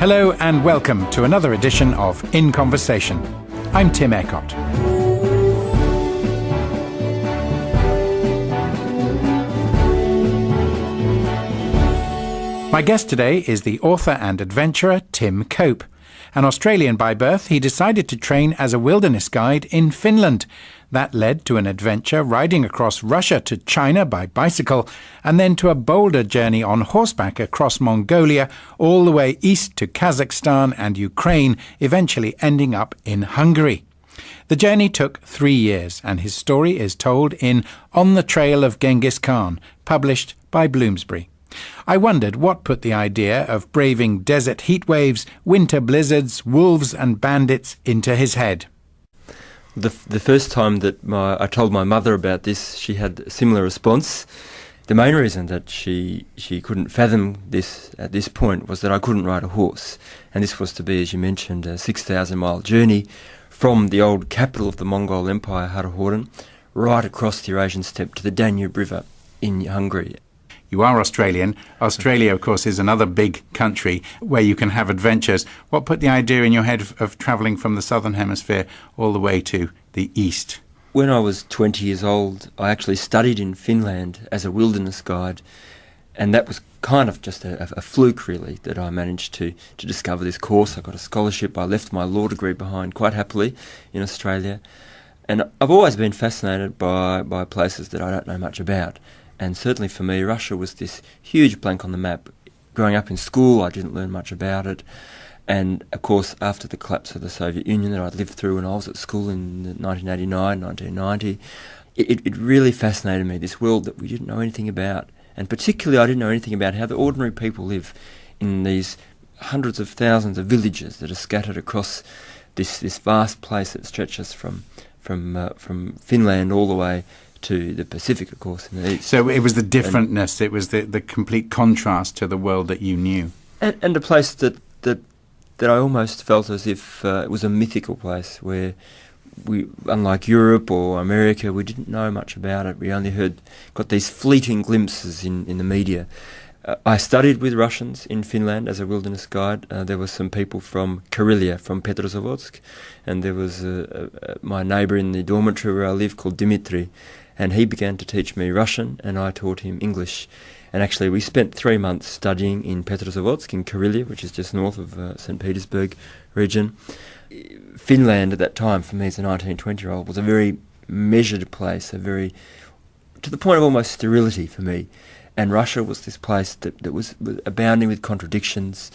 Hello and welcome to another edition of In Conversation. I'm Tim Cope. My guest today is the author and adventurer Tim Cope. An Australian by birth, he decided to train as a wilderness guide in Finland. That led to an adventure riding across Russia to China by bicycle, and then to a bolder journey on horseback across Mongolia, all the way east to Kazakhstan and Ukraine, eventually ending up in Hungary. The journey took 3 years, and his story is told in On the Trail of Genghis Khan, published by Bloomsbury. I wondered what put the idea of braving desert heatwaves, winter blizzards, wolves and bandits into his head. The first time that I told my mother about this, she had a similar response. The main reason that she couldn't fathom this at this point was that I couldn't ride a horse. And this was to be, as you mentioned, a 6,000-mile journey from the old capital of the Mongol Empire, Harahorden, right across the Eurasian steppe to the Danube River in Hungary. You are Australian. Australia, of course, is another big country where you can have adventures. What put the idea in your head of travelling from the southern hemisphere all the way to the east? When I was 20 years old, I actually studied in Finland as a wilderness guide, and that was kind of just a fluke, really, that I managed to discover this course. I got a scholarship. I left my law degree behind quite happily in Australia. And I've always been fascinated by places that I don't know much about. And certainly for me, Russia was this huge blank on the map. Growing up in school, I didn't learn much about it. And, of course, after the collapse of the Soviet Union that I'd lived through when I was at school in 1989, 1990, it really fascinated me, this world that we didn't know anything about. And particularly I didn't know anything about how the ordinary people live in these hundreds of thousands of villages that are scattered across this vast place that stretches from Finland all the way to the Pacific, of course, in the east. So it was the differentness, it was the complete contrast to the world that you knew. And a place that I almost felt as if it was a mythical place where we, unlike Europe or America, we didn't know much about it. We only got these fleeting glimpses in the media. I studied with Russians in Finland as a wilderness guide. There were some people from Karelia, from Petrozavodsk, and there was my neighbour in the dormitory where I lived called Dmitry, and he began to teach me Russian, and I taught him English. And actually we spent 3 months studying in Petrozavodsk, in Karelia, which is just north of St. Petersburg region. Finland at that time, for me as a 19, 20-year-old, was a very measured place, to the point of almost sterility for me. And Russia was this place that was abounding with contradictions,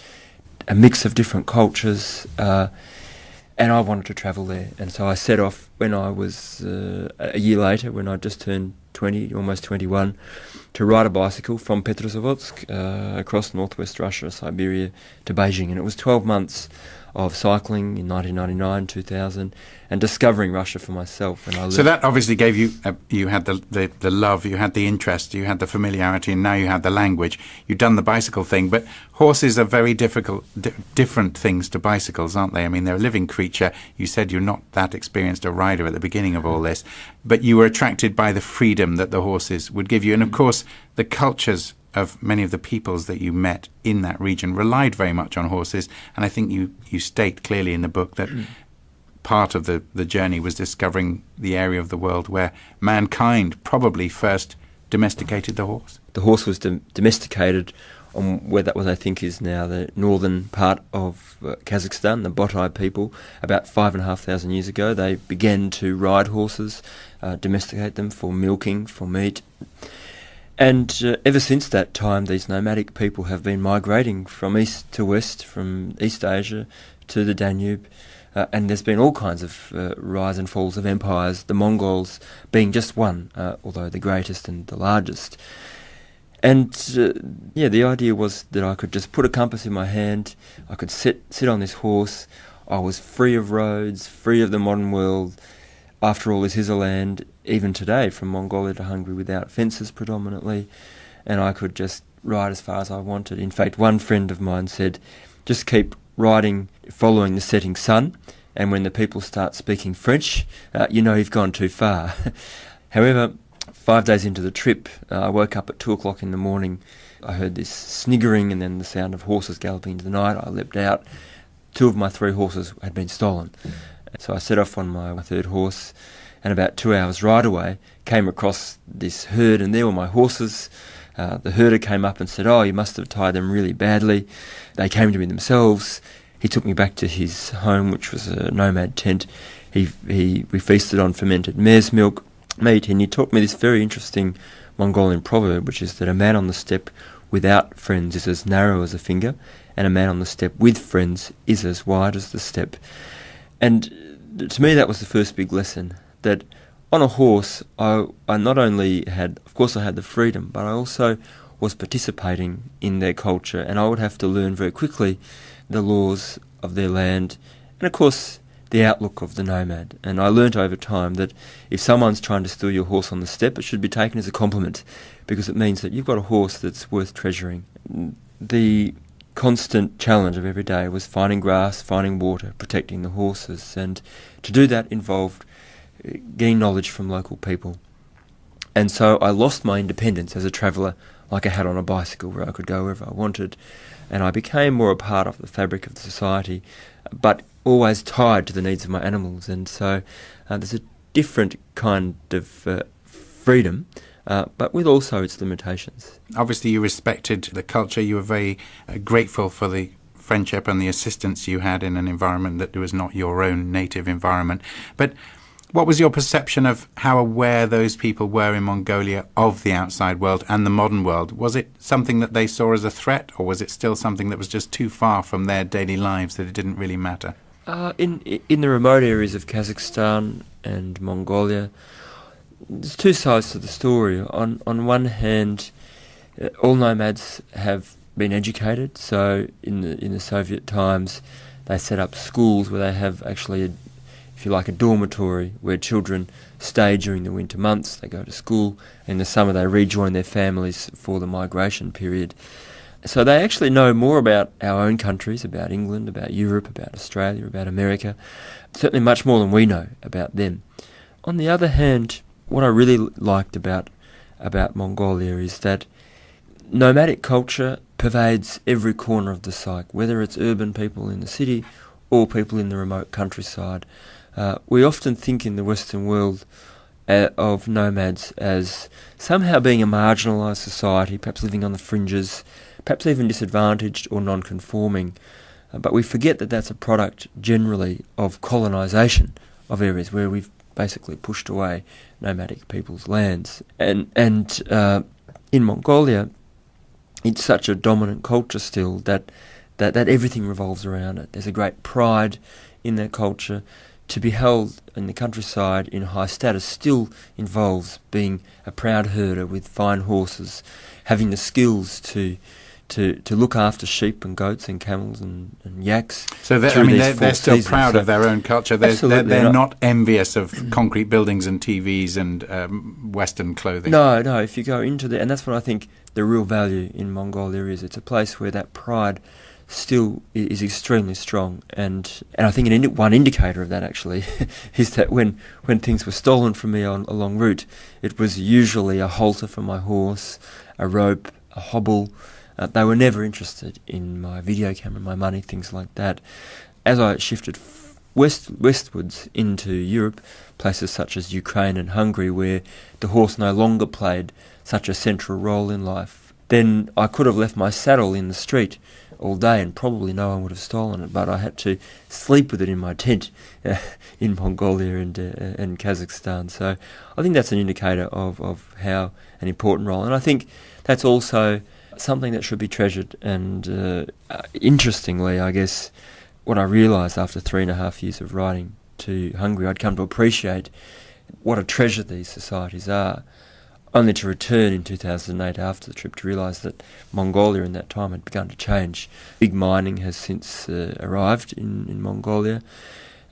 a mix of different cultures, and I wanted to travel there. And so I set off when I was a year later, when I just turned 20, almost 21, to ride a bicycle from Petrozavodsk across northwest Russia, Siberia, to Beijing. And it was 12 months of cycling in 1999, 2000, and discovering Russia for myself. And so that obviously gave you, you had the love, you had the interest, you had the familiarity, and now you had the language. You've done the bicycle thing, but horses are very different things to bicycles, aren't they? I mean, they're a living creature. You said you're not that experienced a rider at the beginning of all this, but you were attracted by the freedom that the horses would give you. And of course, the cultures of many of the peoples that you met in that region relied very much on horses, and I think you state clearly in the book that part of the journey was discovering the area of the world where mankind probably first domesticated the horse. The horse was domesticated on where that was, I think, is now the northern part of Kazakhstan, the Botai people. About 5,500 years ago, they began to ride horses, domesticate them for milking, for meat. And ever since that time, these nomadic people have been migrating from east to west, from East Asia to the Danube, and there's been all kinds of rise and falls of empires, the Mongols being just one, although the greatest and the largest. And the idea was that I could just put a compass in my hand, I could sit on this horse, I was free of roads, free of the modern world. After all, this is a land, even today, from Mongolia to Hungary, without fences predominantly, and I could just ride as far as I wanted. In fact, one friend of mine said, just keep riding, following the setting sun, and when the people start speaking French, you know you've gone too far. However, 5 days into the trip, I woke up at 2 o'clock in the morning. I heard this sniggering and then the sound of horses galloping into the night. I leapt out. 2 of my 3 horses had been stolen. So I set off on my 3rd horse, and about 2 hours ride away, came across this herd, and there were my horses. The herder came up and said, "Oh, you must have tied them really badly." They came to me themselves. He took me back to his home, which was a nomad tent. We feasted on fermented mare's milk, meat, and he taught me this very interesting Mongolian proverb, which is that a man on the steppe without friends is as narrow as a finger, and a man on the steppe with friends is as wide as the steppe. And to me that was the first big lesson, that on a horse I not only had, of course I had the freedom, but I also was participating in their culture, and I would have to learn very quickly the laws of their land, and of course the outlook of the nomad. And I learnt over time that if someone's trying to steal your horse on the steppe, it should be taken as a compliment, because it means that you've got a horse that's worth treasuring. The constant challenge of every day was finding grass, finding water, protecting the horses, and to do that involved getting knowledge from local people. And so I lost my independence as a traveller, like I had on a bicycle, where I could go wherever I wanted, and I became more a part of the fabric of the society, but always tied to the needs of my animals. And so there's a different kind of freedom, but with also its limitations. Obviously you respected the culture. You were very grateful for the friendship and the assistance you had in an environment that was not your own native environment. But what was your perception of how aware those people were in Mongolia of the outside world and the modern world? Was it something that they saw as a threat, or was it still something that was just too far from their daily lives that it didn't really matter? In the remote areas of Kazakhstan and Mongolia, there's two sides to the story. On one hand, all nomads have been educated. So in the Soviet times, they set up schools where they have actually if you like, a dormitory where children stay during the winter months. They go to school. In the summer they rejoin their families for the migration period. So they actually know more about our own countries, about England, about Europe, about Australia, about America, certainly much more than we know about them. On the other hand, what I really liked about Mongolia is that nomadic culture pervades every corner of the psyche, whether it's urban people in the city or people in the remote countryside. We often think in the Western world of nomads as somehow being a marginalised society, perhaps living on the fringes, perhaps even disadvantaged or non-conforming. But we forget that that's a product generally of colonisation of areas where we've basically pushed away nomadic people's lands. And in Mongolia, it's such a dominant culture still that everything revolves around it. There's a great pride in that culture. To be held in the countryside in high status still involves being a proud herder with fine horses, having the skills to look after sheep and goats and camels and yaks. So they're still proud of their own culture. They're not envious of concrete buildings and TVs and Western clothing. No. If you go into and that's what I think the real value in Mongolia is. It's a place where that pride still is extremely strong, and I think one indicator of that actually is that when things were stolen from me on a long route, it was usually a halter for my horse, a rope, a hobble. They were never interested in my video camera, my money, things like that. As I shifted westwards into Europe, places such as Ukraine and Hungary, where the horse no longer played such a central role in life, then I could have left my saddle in the street all day and probably no one would have stolen it, but I had to sleep with it in my tent in Mongolia and Kazakhstan. So I think that's an indicator of how an important role, and I think that's also something that should be treasured. And interestingly, I guess what I realised after 3.5 years of riding to Hungary, I'd come to appreciate what a treasure these societies are, only to return in 2008 after the trip to realise that Mongolia in that time had begun to change. Big mining has since arrived in Mongolia,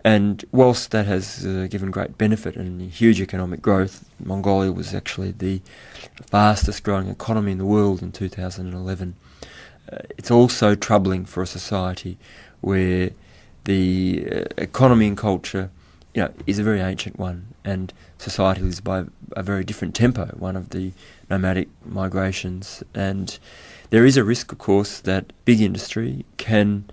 and whilst that has given great benefit and huge economic growth, Mongolia was actually the fastest growing economy in the world in 2011. It's also troubling for a society where the economy and culture is a very ancient one, and society lives by a very different tempo, one of the nomadic migrations. And there is a risk, of course, that big industry can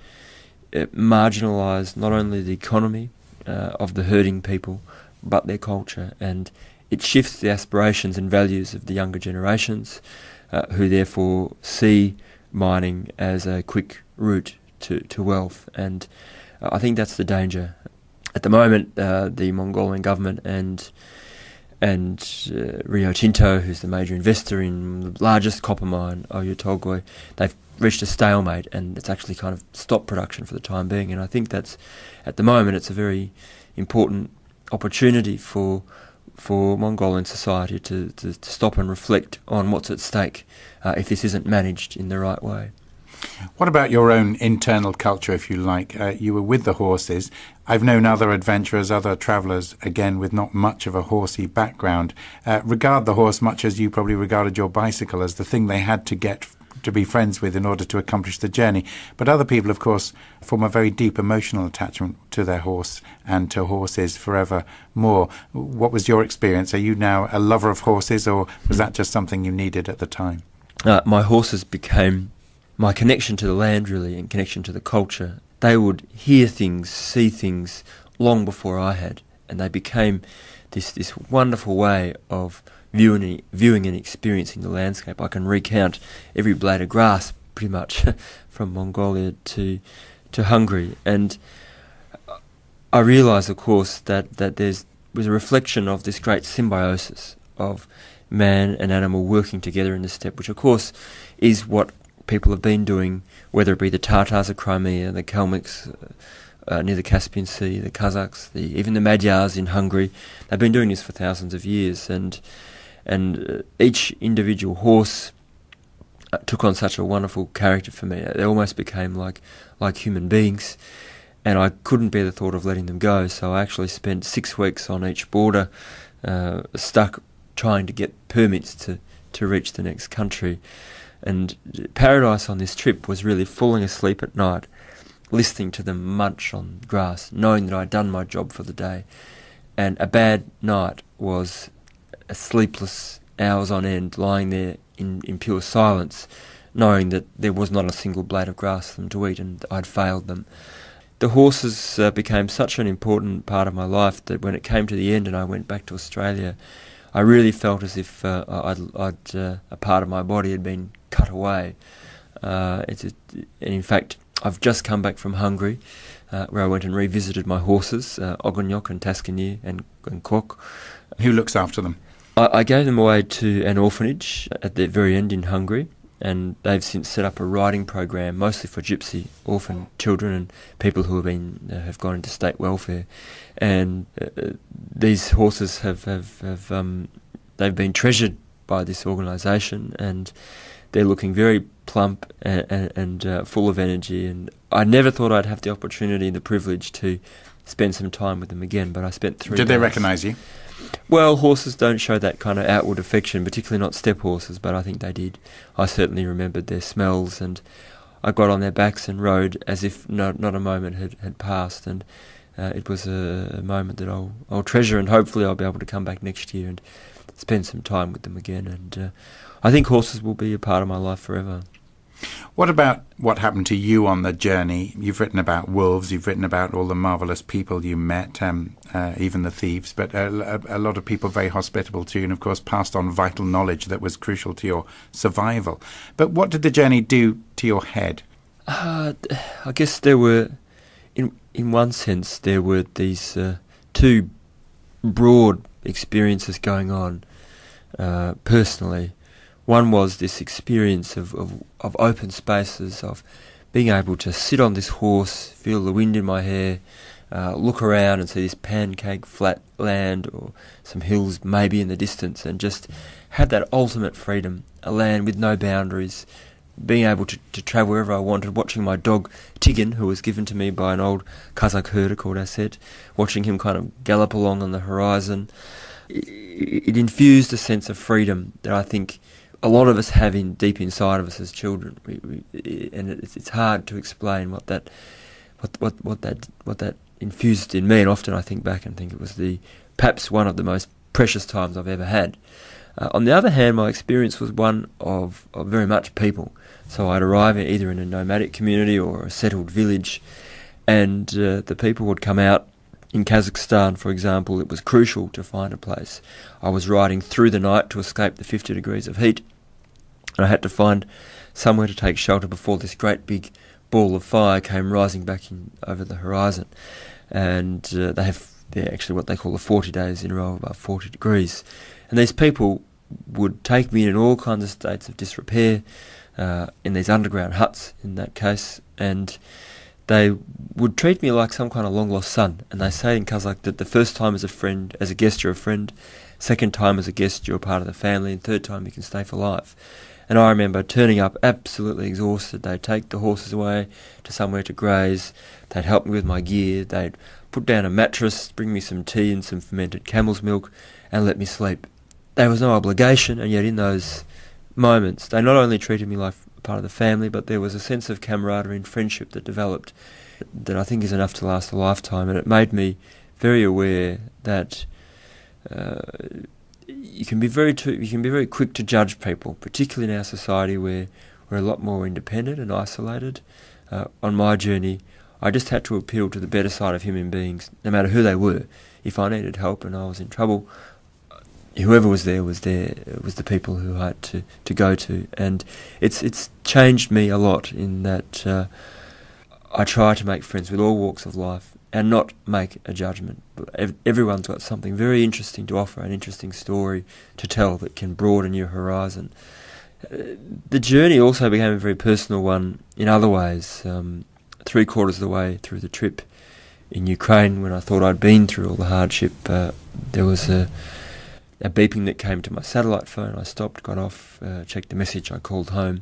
marginalise not only the economy of the herding people, but their culture, and it shifts the aspirations and values of the younger generations, who therefore see mining as a quick route to wealth. And I think that's the danger. At the moment, the Mongolian government and Rio Tinto, who's the major investor in the largest copper mine, Oyu Tolgoi, they've reached a stalemate, and it's actually kind of stopped production for the time being. And I think that's, at the moment, it's a very important opportunity for Mongolian society to stop and reflect on what's at stake if this isn't managed in the right way. What about your own internal culture, if you like? You were with the horses. I've known other adventurers, other travellers, again, with not much of a horsey background, regard the horse much as you probably regarded your bicycle, as the thing they had to get to be friends with in order to accomplish the journey. But other people, of course, form a very deep emotional attachment to their horse and to horses forever more. What was your experience? Are you now a lover of horses, or was that just something you needed at the time? My horses became my connection to the land, really, and connection to the culture. They would hear things, see things long before I had, and they became this wonderful way of viewing and experiencing the landscape. I can recount every blade of grass, pretty much, from Mongolia to Hungary. And I realised, of course, that there was a reflection of this great symbiosis of man and animal working together in the steppe, which, of course, is what people have been doing, whether it be the Tatars of Crimea, the Kalmyks near the Caspian Sea, the Kazakhs, even the Magyars in Hungary. They've been doing this for thousands of years, and each individual horse took on such a wonderful character for me. They almost became like human beings, and I couldn't bear the thought of letting them go. So I actually spent 6 weeks on each border, stuck trying to get permits to reach the next country. And paradise on this trip was really falling asleep at night, listening to them munch on grass, knowing that I'd done my job for the day. And a bad night was a sleepless hours on end, lying there in pure silence, knowing that there was not a single blade of grass for them to eat, and I'd failed them. The horses became such an important part of my life that when it came to the end and I went back to Australia, I really felt as if a part of my body had been cut away. And in fact, I've just come back from Hungary, where I went and revisited my horses, Ogonyok and Taskanyr and Kok. Who looks after them? I gave them away to an orphanage at the very end in Hungary, and they've since set up a riding program, mostly for gypsy orphan children and people who have gone into state welfare. And these horses have they've been treasured by this organisation, and they're looking very plump and full of energy. And I never thought I'd have the opportunity and the privilege to spend some time with them again, but I spent 3 days. Did they recognise you? Well, horses don't show that kind of outward affection, particularly not steppe horses, but I think they did. I certainly remembered their smells, and I got on their backs and rode as if not a moment had passed, and it was a moment that I'll treasure, and hopefully I'll be able to come back next year and spend some time with them again. And I think horses will be a part of my life forever. What about what happened to you on the journey? You've written about wolves, you've written about all the marvellous people you met, even the thieves, but a lot of people very hospitable to you, and of course passed on vital knowledge that was crucial to your survival. But what did the journey do to your head? I guess there were, in one sense, there were these two broad experiences going on personally. One was this experience of open spaces, of being able to sit on this horse, feel the wind in my hair, look around and see this pancake flat land or some hills maybe in the distance, and just have that ultimate freedom, a land with no boundaries, being able to travel wherever I wanted, watching my dog Tigan, who was given to me by an old Kazakh herder called Aset, watching him kind of gallop along on the horizon. It infused a sense of freedom that I think a lot of us have deep inside of us as children, and it's hard to explain what that infused in me, and often I think back and think it was perhaps one of the most precious times I've ever had. On the other hand, my experience was one of very much people. So I'd arrive either in a nomadic community or a settled village, and the people would come out. In Kazakhstan, for example, it was crucial to find a place. I was riding through the night to escape the 50 degrees of heat, and I had to find somewhere to take shelter before this great big ball of fire came rising back over the horizon. And they're actually what they call the 40 days in a row above 40 degrees. And these people would take me in all kinds of states of disrepair, in these underground huts in that case, and they would treat me like some kind of long-lost son. And they say in Kazakh that the first time as a friend, as a guest you're a friend, second time as a guest you're a part of the family, and third time you can stay for life. And I remember turning up absolutely exhausted. They'd take the horses away to somewhere to graze, they'd help me with my gear, they'd put down a mattress, bring me some tea and some fermented camel's milk, and let me sleep. There was no obligation, and yet in those moments they not only treated me like part of the family, but there was a sense of camaraderie and friendship that developed that I think is enough to last a lifetime. And it made me very aware that you can be very quick to judge people, particularly in our society where we're a lot more independent and isolated. On my journey, I just had to appeal to the better side of human beings, no matter who they were. If I needed help and I was in trouble, whoever was there was the people who I had to go to. And it's changed me a lot in that I try to make friends with all walks of life and not make a judgment. Everyone's got something very interesting to offer, an interesting story to tell that can broaden your horizon. The journey also became a very personal one in other ways. 3/4 of the way through the trip in Ukraine, when I thought I'd been through all the hardship, there was a beeping that came to my satellite phone. I stopped, got off, checked the message. I called home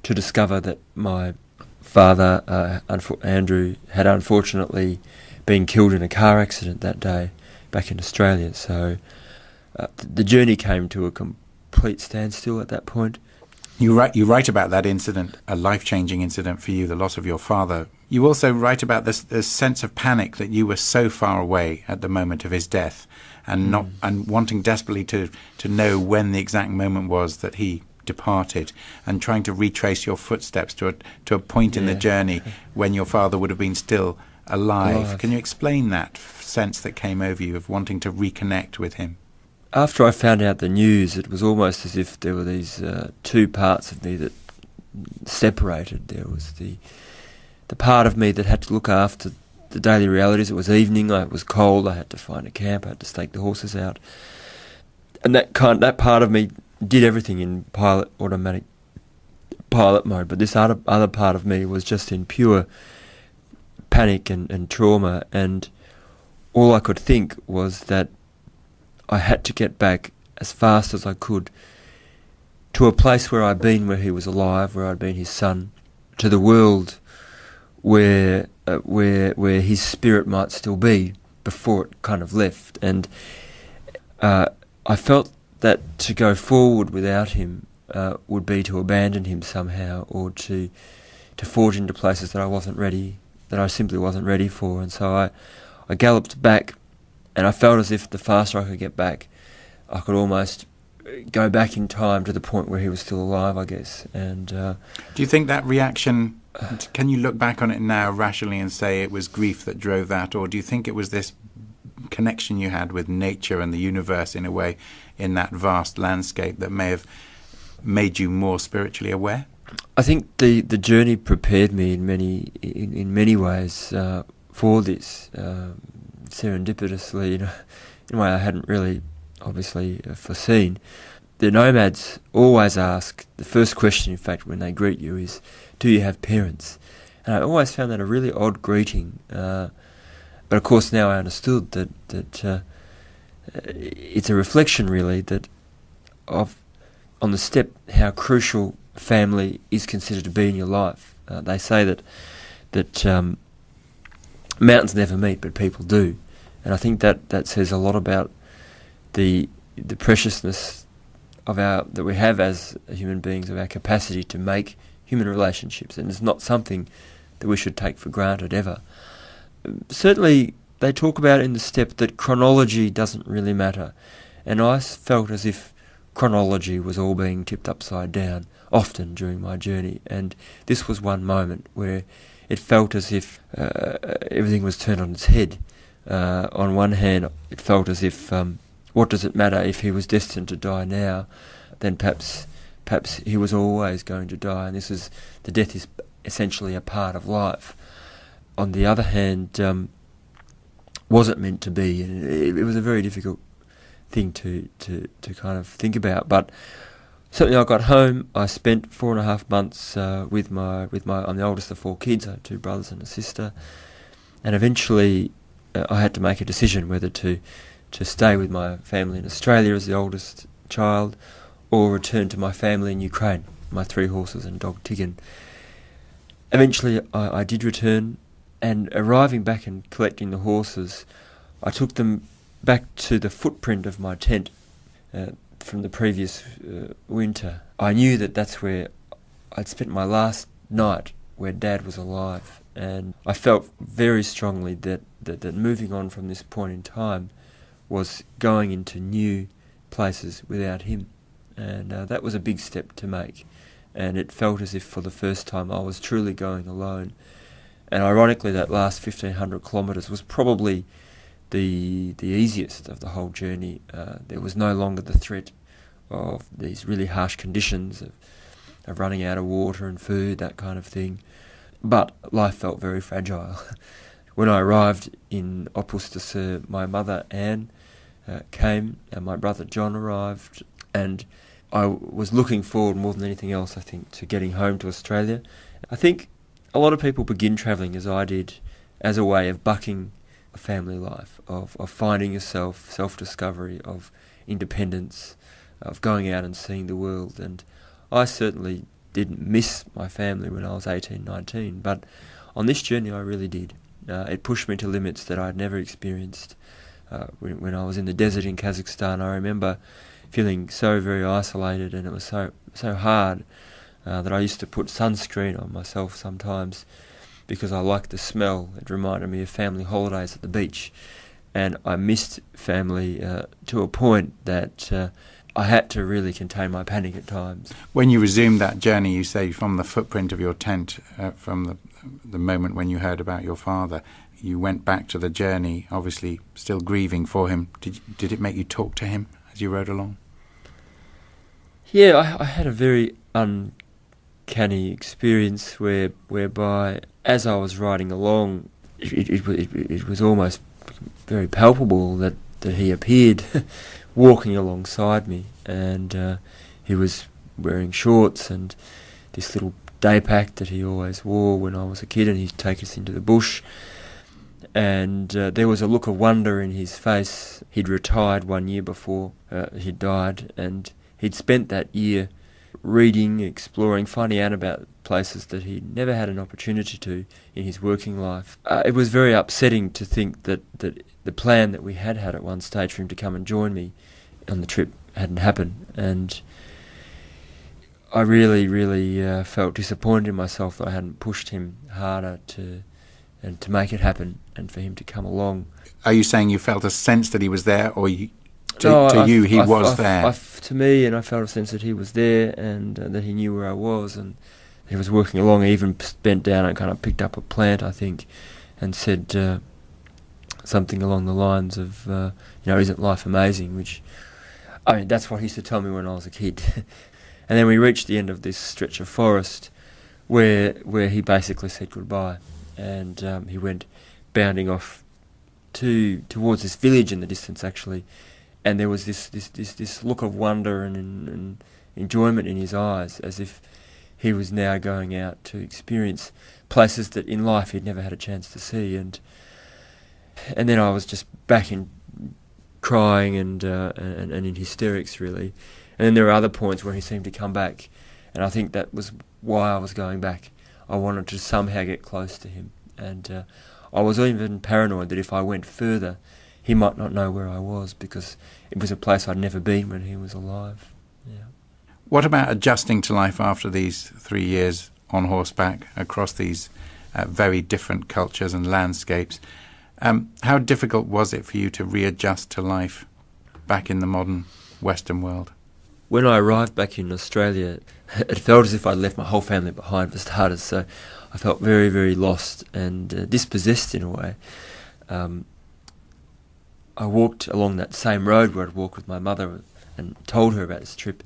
to discover that my father, Andrew, had unfortunately been killed in a car accident that day back in Australia. So the journey came to a complete standstill at that point. You write about that incident, a life-changing incident for you, the loss of your father. You also write about this sense of panic that you were so far away at the moment of his death, and wanting desperately to know when the exact moment was that he departed, and trying to retrace your footsteps to a point in the journey when your father would have been still alive. Can you explain that sense that came over you of wanting to reconnect with him? After I found out the news, it was almost as if there were these two parts of me that separated. There was the part of me that had to look after the daily realities. It was evening, it was cold, I had to find a camp, I had to stake the horses out. And that part of me did everything in automatic pilot mode, but this other part of me was just in pure panic and trauma, and all I could think was that I had to get back as fast as I could to a place where I'd been, where he was alive, where I'd been his son, to the world where his spirit might still be before it kind of left. And I felt that to go forward without him would be to abandon him somehow, or to forge into places that I simply wasn't ready for. And so I galloped back, and I felt as if the faster I could get back, I could almost go back in time to the point where he was still alive, I guess. And do you think that reaction, can you look back on it now rationally and say it was grief that drove that, or do you think it was this connection you had with nature and the universe in a way in that vast landscape that may have made you more spiritually aware? I think the journey prepared me in many ways for this, serendipitously, in a way I hadn't really obviously foreseen. The nomads always ask, the first question in fact when they greet you is, do you have parents? And I always found that a really odd greeting, but of course now I understood that it's a reflection really that on the step how crucial family is considered to be in your life. They say that mountains never meet, but people do, and I think that says a lot about the preciousness that we have as human beings, of our capacity to make human relationships, and it's not something that we should take for granted ever. certainly they talk about in the steppe that chronology doesn't really matter. And I felt as if chronology was all being tipped upside down often during my journey. And this was one moment where it felt as if everything was turned on its head. On one hand, it felt as if, what does it matter if he was destined to die now? Then perhaps he was always going to die, and the death is essentially a part of life. On the other hand, was it meant to be? And it was a very difficult thing to kind of think about. But certainly, I got home. I spent 4.5 months with my. I'm the oldest of 4 kids. I have 2 brothers and a sister, and eventually, I had to make a decision whether to stay with my family in Australia as the oldest child, or return to my family in Ukraine, my 3 horses and dog Tigan. Eventually I did return, and arriving back and collecting the horses, I took them back to the footprint of my tent from the previous winter. I knew that that's where I'd spent my last night, where Dad was alive, and I felt very strongly that moving on from this point in time was going into new places without him. And that was a big step to make, and it felt as if for the first time I was truly going alone. And ironically, that last 1,500 kilometres was probably the easiest of the whole journey. There was no longer the threat of these really harsh conditions of running out of water and food, that kind of thing. But life felt very fragile. When I arrived in Opus de Sur, my mother Anne came, and my brother John arrived, and I was looking forward more than anything else, I think, to getting home to Australia. I think a lot of people begin travelling, as I did, as a way of bucking a family life, of finding yourself, self-discovery, of independence, of going out and seeing the world. And I certainly didn't miss my family when I was 18, 19, but on this journey I really did. It pushed me to limits that I'd never experienced. When I was in the desert in Kazakhstan, I remember feeling so very isolated, and it was so hard that I used to put sunscreen on myself sometimes because I liked the smell. It reminded me of family holidays at the beach, and I missed family to a point that I had to really contain my panic at times. When you resumed that journey, you say, from the footprint of your tent, from the moment when you heard about your father, you went back to the journey, obviously still grieving for him. Did it make you talk to him as you rode along? Yeah, I had a very uncanny experience whereby, as I was riding along, it was almost very palpable that he appeared walking alongside me, and he was wearing shorts and this little day pack that he always wore when I was a kid, and he'd take us into the bush. And there was a look of wonder in his face. He'd retired 1 year before he died, and he'd spent that year reading, exploring, finding out about places that he'd never had an opportunity to in his working life. It was very upsetting to think that the plan that we had at one stage for him to come and join me on the trip hadn't happened, and I really felt disappointed in myself that I hadn't pushed him harder to make it happen and for him to come along. Are you saying you felt a sense that he was there, or he was there? To me, and I felt a sense that he was there, and that he knew where I was, and he was working along. He even bent down and kind of picked up a plant, I think, and said something along the lines of, isn't life amazing? Which, I mean, that's what he used to tell me when I was a kid. And then we reached the end of this stretch of forest where he basically said goodbye, and he went bounding off towards this village in the distance, actually, and there was this look of wonder and enjoyment in his eyes, as if he was now going out to experience places that in life he'd never had a chance to see. And then I was just back in crying and in hysterics, really. And then there were other points where he seemed to come back, and I think that was why I was going back. I wanted to somehow get close to him, and I was even paranoid that if I went further, he might not know where I was, because it was a place I'd never been when he was alive. Yeah. What about adjusting to life after these 3 years on horseback across these very different cultures and landscapes. How difficult was it for you to readjust to life back in the modern Western world? When I arrived back in Australia, it felt as if I'd left my whole family behind for starters, so I felt very, very lost and dispossessed in a way. I walked along that same road where I'd walked with my mother and told her about this trip,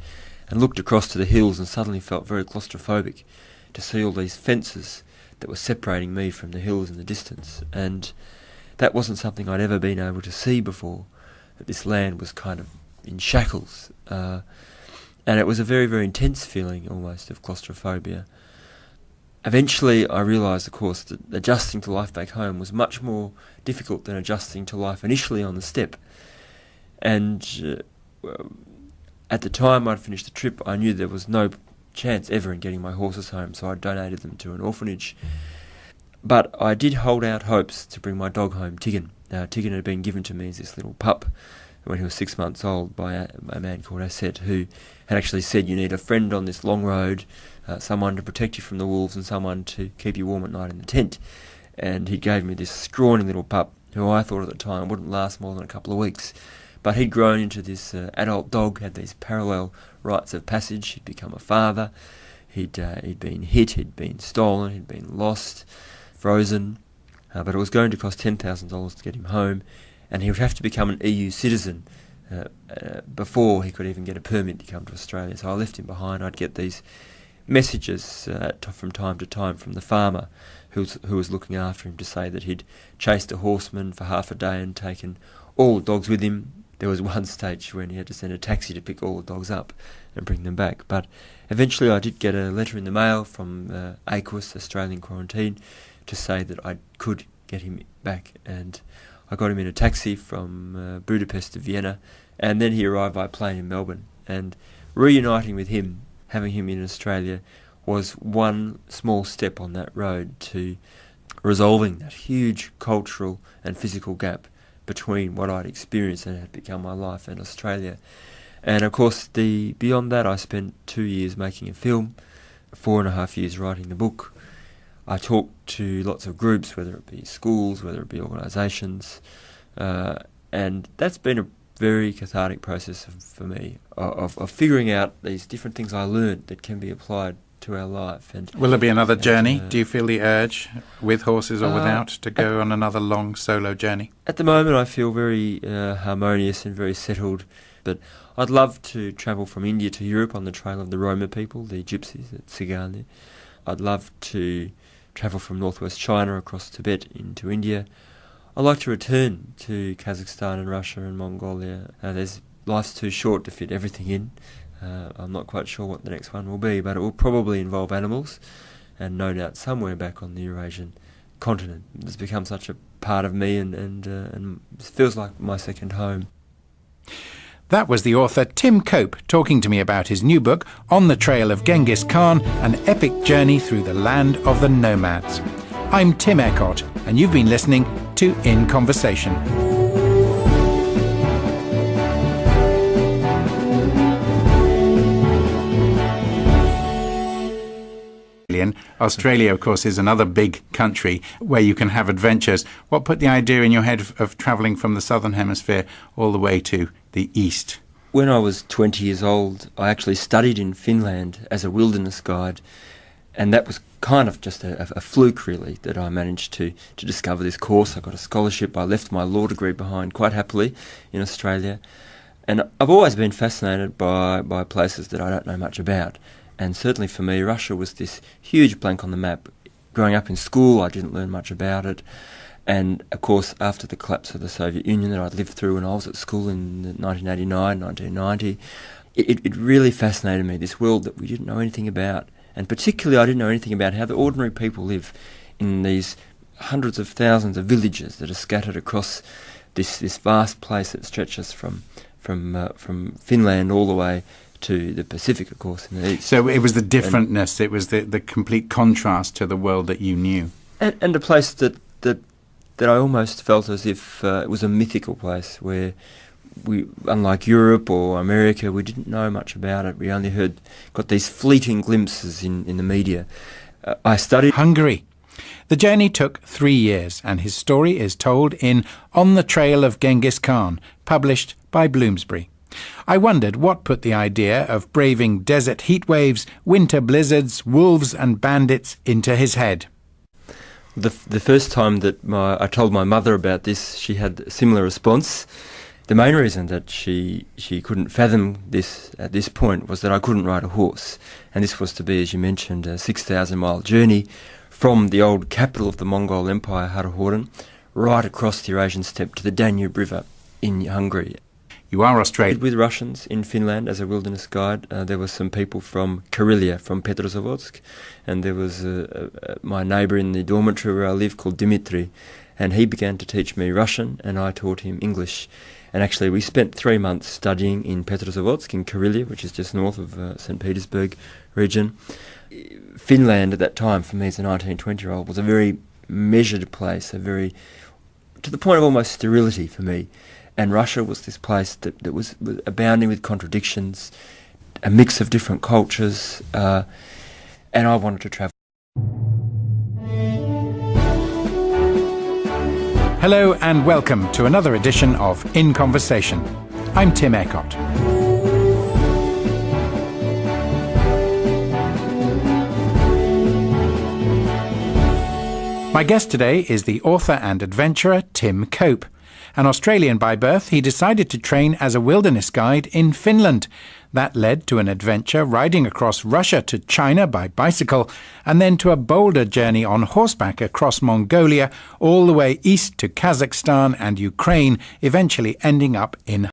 and looked across to the hills and suddenly felt very claustrophobic to see all these fences that were separating me from the hills in the distance. And that wasn't something I'd ever been able to see before, that this land was kind of in shackles. And it was a very, very intense feeling almost of claustrophobia. Eventually I realised, of course, that adjusting to life back home was much more difficult than adjusting to life initially on the steppe. And at the time I'd finished the trip, I knew there was no chance ever in getting my horses home, so I donated them to an orphanage. But I did hold out hopes to bring my dog home, Tigan. Now, Tigan had been given to me as this little pup when he was 6 months old by a man called Asset, who had actually said, you need a friend on this long road, someone to protect you from the wolves and someone to keep you warm at night in the tent. And he gave me this scrawny little pup, who I thought at the time wouldn't last more than a couple of weeks. But he'd grown into this adult dog, had these parallel rites of passage. He'd become a father, he'd been hit, he'd been stolen, he'd been lost, frozen, but it was going to cost $10,000 to get him home, and he would have to become an EU citizen before he could even get a permit to come to Australia. So I left him behind. I'd get these messages from time to time from the farmer who was looking after him to say that he'd chased a horseman for half a day and taken all the dogs with him. There was one stage when he had to send a taxi to pick all the dogs up and bring them back. But eventually I did get a letter in the mail from AQUIS, Australian Quarantine, to say that I could get him back. And I got him in a taxi from Budapest to Vienna, and then he arrived by plane in Melbourne. And reuniting with him, having him in Australia, was one small step on that road to resolving that huge cultural and physical gap between what I'd experienced and had become my life in Australia. And of course, beyond that, I spent 2 years making a film, 4.5 years writing the book. I talked to lots of groups, whether it be schools, whether it be organisations, and that's been a very cathartic process for me of figuring out these different things I learned that can be applied to our life. And will there be another journey? Do you feel the urge, with horses or without, to go on another long solo journey? At the moment I feel very harmonious and very settled, but I'd love to travel from India to Europe on the trail of the Roma people, the Gypsies, the Tsigane. I'd love to travel from northwest China across Tibet into India. I'd like to return to Kazakhstan and Russia and Mongolia. Life's too short to fit everything in. I'm not quite sure what the next one will be, but it will probably involve animals, and no doubt somewhere back on the Eurasian continent. It's become such a part of me, and it feels like my second home. That was the author Tim Cope talking to me about his new book, On the Trail of Genghis Khan, an epic journey through the land of the nomads. I'm Tim Eckott, and you've been listening to In Conversation. Australia, of course, is another big country where you can have adventures. What put the idea in your head of travelling from the southern hemisphere all the way to the east? When I was 20 years old, I actually studied in Finland as a wilderness guide, and that was kind of just a fluke, really, that I managed to discover this course. I got a scholarship. I left my law degree behind quite happily in Australia, and I've always been fascinated by places that I don't know much about. And certainly for me, Russia was this huge blank on the map. Growing up in school, I didn't learn much about it. And of course, after the collapse of the Soviet Union that I'd lived through when I was at school in 1989, 1990, it really fascinated me, this world that we didn't know anything about. And particularly, I didn't know anything about how the ordinary people live in these hundreds of thousands of villages that are scattered across this vast place that stretches from Finland all the way to the Pacific, of course, in the east. So it was the differentness, it was the complete contrast to the world that you knew. And a place that I almost felt as if it was a mythical place where we, unlike Europe or America, we didn't know much about it. We only got these fleeting glimpses in the media. I studied Hungary. The journey took 3 years, and his story is told in On the Trail of Genghis Khan, published by Bloomsbury. I wondered what put the idea of braving desert heatwaves, winter blizzards, wolves and bandits into his head. The first time that I told my mother about this, she had a similar response. The main reason that she couldn't fathom this at this point was that I couldn't ride a horse. And this was to be, as you mentioned, a 6,000-mile journey from the old capital of the Mongol Empire, Harahordan, right across the Eurasian steppe to the Danube River in Hungary. You are Australian. With Russians in Finland as a wilderness guide. There were some people from Karelia, from Petrozavodsk, and there was my neighbour in the dormitory where I lived called Dimitri, and he began to teach me Russian and I taught him English. And actually we spent 3 months studying in Petrozavodsk in Karelia, which is just north of St. Petersburg region. Finland at that time, for me as a 19, 20-year-old, was a very measured place, to the point of almost sterility for me. And Russia was this place that was abounding with contradictions, a mix of different cultures, and I wanted to travel. Hello and welcome to another edition of In Conversation. I'm Tim Cope. My guest today is the author and adventurer Tim Cope. An Australian by birth, he decided to train as a wilderness guide in Finland. That led to an adventure riding across Russia to China by bicycle, and then to a bolder journey on horseback across Mongolia, all the way east to Kazakhstan and Ukraine, eventually ending up in